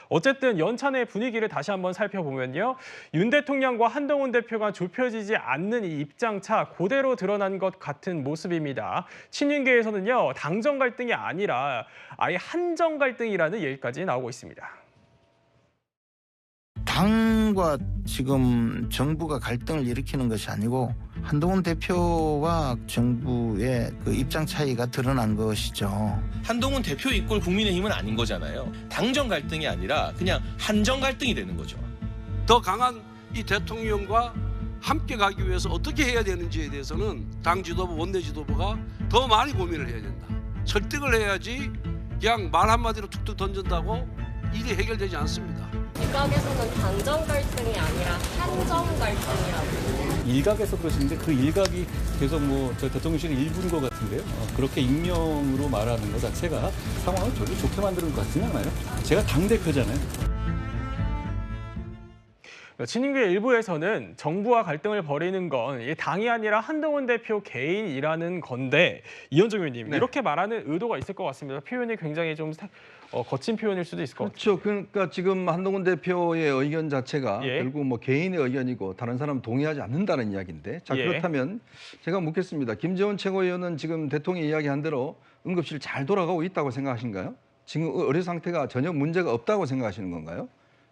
어쨌든 연찬의 분위기를 다시 한번 살펴보면요. 윤 대통령과 한동훈 대표가 좁혀지지 않는 이 입장차 그대로 드러난 것 같은 모습입니다. 친윤계에서는요. 당정 갈등이 아니라 아예 한정 갈등이라는 얘기까지 나오고 있습니다. 당과 지금 정부가 갈등을 일으키는 것이 아니고 한동훈 대표와 정부의 그 입장 차이가 드러난 것이죠. 한동훈 대표 이꼴 국민의힘은 아닌 거잖아요. 당정 갈등이 아니라 그냥 한정 갈등이 되는 거죠. 더 강한 이 대통령과 함께 가기 위해서 어떻게 해야 되는지에 대해서는 당 지도부, 원내 지도부가 더 많이 고민을 해야 된다. 설득을 해야지 그냥 말 한마디로 툭툭 던진다고 일이 해결되지 않습니다. 일각에서는 당정 갈등이 아니라 한정 갈등이라고. 일각에서 그러시는데 그 일각이 계속 저 대통령실의 일부인 것 같은데요. 그렇게 익명으로 말하는 것 자체가 상황을 별로 좋게 만드는 것 같지는 않아요. 제가 당대표잖아요. 친윤계 일부에서는 정부와 갈등을 벌이는 건 당이 아니라 한동훈 대표 개인이라는 건데 이현정 의원님 이렇게 말하는 의도가 있을 것 같습니다. 표현이 굉장히 좀 거친 표현일 수도 있을 것 같아요. 그렇죠. 그러니까 지금 한동훈 대표의 의견 자체가 결국 뭐 개인의 의견이고 다른 사람 동의하지 않는다는 이야기인데 자 그렇다면 제가 묻겠습니다. 김재원 최고위원은 지금 대통령이 이야기한 대로 응급실 잘 돌아가고 있다고 생각하신가요? 지금 의료 상태가 전혀 문제가 없다고 생각하시는 건가요?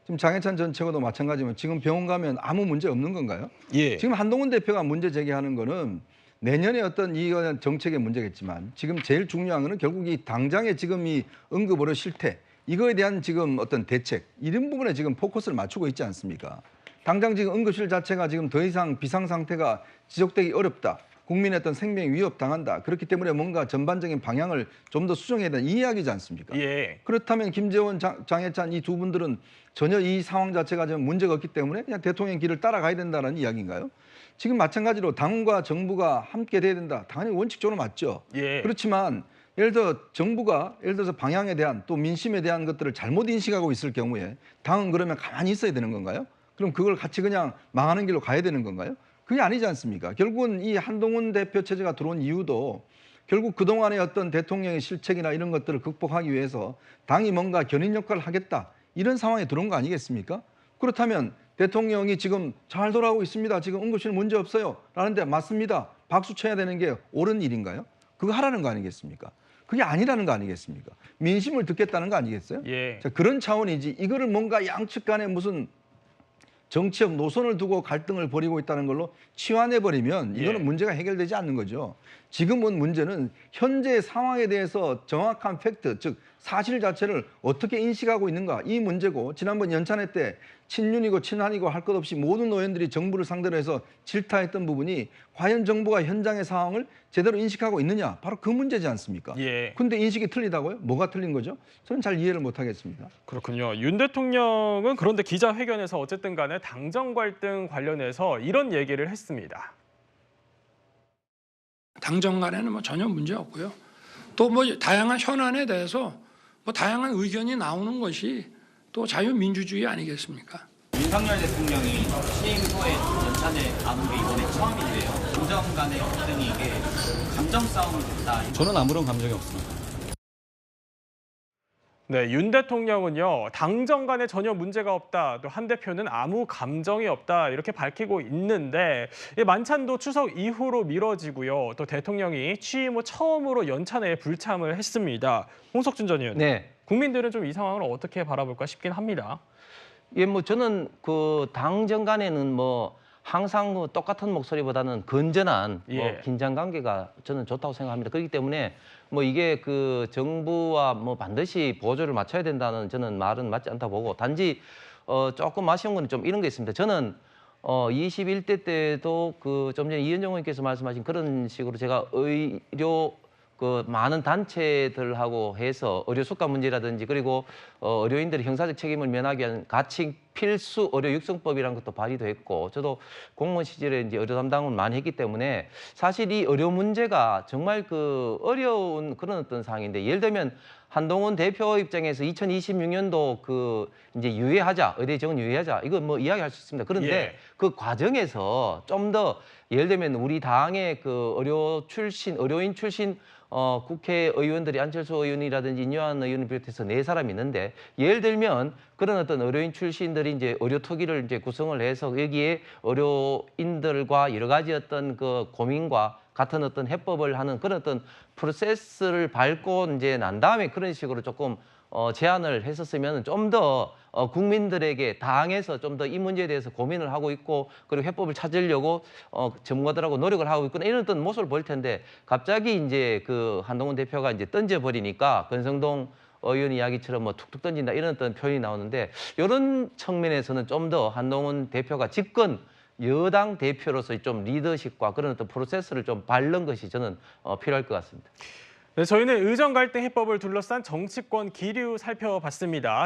지금 장해찬 전 최고도 마찬가지면 지금 병원 가면 아무 문제 없는 건가요? 지금 한동훈 대표가 문제 제기하는 거는 내년에 어떤 이거는 정책의 문제겠지만 지금 제일 중요한 거는 결국 이 당장의 지금 이 응급의료 실태 이거에 대한 지금 어떤 대책 이런 부분에 지금 포커스를 맞추고 있지 않습니까? 당장 지금 응급실 자체가 지금 더 이상 비상 상태가 지속되기 어렵다. 국민의 어떤 생명이 위협당한다. 그렇기 때문에 뭔가 전반적인 방향을 좀 더 수정해야 된다. 이 이야기지 않습니까? 그렇다면 김재원, 장해찬 이 두 분들은 전혀 이 상황 자체가 좀 문제가 없기 때문에 그냥 대통령 길을 따라가야 된다는 이야기인가요? 지금 마찬가지로 당과 정부가 함께 돼야 된다. 당연히 원칙적으로 맞죠. 그렇지만 예를 들어 정부가 예를 들어서 방향에 대한 또 민심에 대한 것들을 잘못 인식하고 있을 경우에 당은 그러면 가만히 있어야 되는 건가요? 그럼 그걸 같이 그냥 망하는 길로 가야 되는 건가요? 그게 아니지 않습니까? 결국은 이 한동훈 대표 체제가 들어온 이유도 결국 그동안의 어떤 대통령의 실책이나 이런 것들을 극복하기 위해서 당이 뭔가 견인 역할을 하겠다. 이런 상황에 들어온 거 아니겠습니까? 그렇다면 대통령이 지금 잘 돌아가고 있습니다. 지금 응급실 문제 없어요. 라는데 맞습니다. 박수 쳐야 되는 게 옳은 일인가요? 그거 하라는 거 아니겠습니까? 그게 아니라는 거 아니겠습니까? 민심을 듣겠다는 거 아니겠어요? 자, 그런 차원이지 이거를 뭔가 양측 간에 무슨 정치적 노선을 두고 갈등을 벌이고 있다는 걸로 치환해버리면 이거는 문제가 해결되지 않는 거죠. 지금은 문제는 현재 상황에 대해서 정확한 팩트, 즉 사실 자체를 어떻게 인식하고 있는가 이 문제고 지난번 연찬회 때 친윤이고 친한이고 할 것 없이 모든 의원들이 정부를 상대로 해서 질타했던 부분이 과연 정부가 현장의 상황을 제대로 인식하고 있느냐 바로 그 문제지 않습니까? 근데 인식이 틀리다고요? 뭐가 틀린 거죠? 저는 잘 이해를 못하겠습니다. 그렇군요. 윤 대통령은 그런데 기자회견에서 어쨌든 간에 당정 갈등 관련해서 이런 얘기를 했습니다. 당정 간에는 뭐 전혀 문제 없고요. 또 뭐 다양한 현안에 대해서 뭐 다양한 의견이 나오는 것이 또 자유민주주의 아니겠습니까? 윤석열 대통령이 취임 후에 연찬에 가는 게 이번에 처음인데요. 당정 간의 갈등이 이게 감정 싸움을 했다. 저는 아무런 감정이 없습니다. 네, 윤 대통령은요. 당정 간에 전혀 문제가 없다. 또 한 대표는 아무 감정이 없다. 이렇게 밝히고 있는데 만찬도 추석 이후로 미뤄지고요. 또 대통령이 취임 후 처음으로 연찬회에 불참을 했습니다. 홍석준 전 의원. 국민들은 좀 이 상황을 어떻게 바라볼까 싶긴 합니다. 뭐 저는 그 당정 간에는 뭐 항상 뭐 똑같은 목소리보다는 건전한 뭐 긴장 관계가 저는 좋다고 생각합니다. 그렇기 때문에 뭐 이게 그 정부와 뭐 반드시 보조를 맞춰야 된다는 저는 말은 맞지 않다 보고 단지 조금 아쉬운 건 좀 이런 게 있습니다. 저는 21대 때도 그 좀 전에 이현정 의원께서 말씀하신 그런 식으로 제가 의료 그 많은 단체들하고 해서 의료 수가 문제라든지 그리고 의료인들의 형사적 책임을 면하기 위한 가칭 필수 의료 육성법이라는 것도 발의도 했고 저도 공무원 시절에 이제 의료 담당을 많이 했기 때문에 사실 이 의료 문제가 정말 그 어려운 그런 어떤 상황인데 예를 들면 한동훈 대표 입장에서 2026년도 그 이제 유예하자, 의대 정원 유예하자 이거 뭐 이야기할 수 있습니다. 그런데 그 과정에서 좀 더 예를 들면 우리 당의 그 의료인 출신 국회의원들이 안철수 의원이라든지 인요한 의원을 비롯해서 4사람이 있는데 예를 들면 그런 어떤 의료인 출신들이 이제 의료특위를 이제 구성을 해서 여기에 의료인들과 여러 가지 어떤 그 고민과 같은 어떤 해법을 하는 그런 어떤 프로세스를 밟고 이제 난 다음에 그런 식으로 조금 제안을 했었으면 좀 더 국민들에게 당에서 좀 더 이 문제에 대해서 고민을 하고 있고 그리고 해법을 찾으려고 전문가들하고 노력을 하고 있구나 이런 어떤 모습을 보일 텐데 갑자기 이제 그 한동훈 대표가 이제 던져버리니까 권성동 의원 이야기처럼 뭐 툭툭 던진다 이런 어떤 표현이 나오는데 이런 측면에서는 좀 더 한동훈 대표가 집권 여당 대표로서의 좀 리더십과 그런 어떤 프로세스를 좀 밟는 것이 저는 필요할 것 같습니다. 네, 저희는 의정 갈등 해법을 둘러싼 정치권 기류 살펴봤습니다.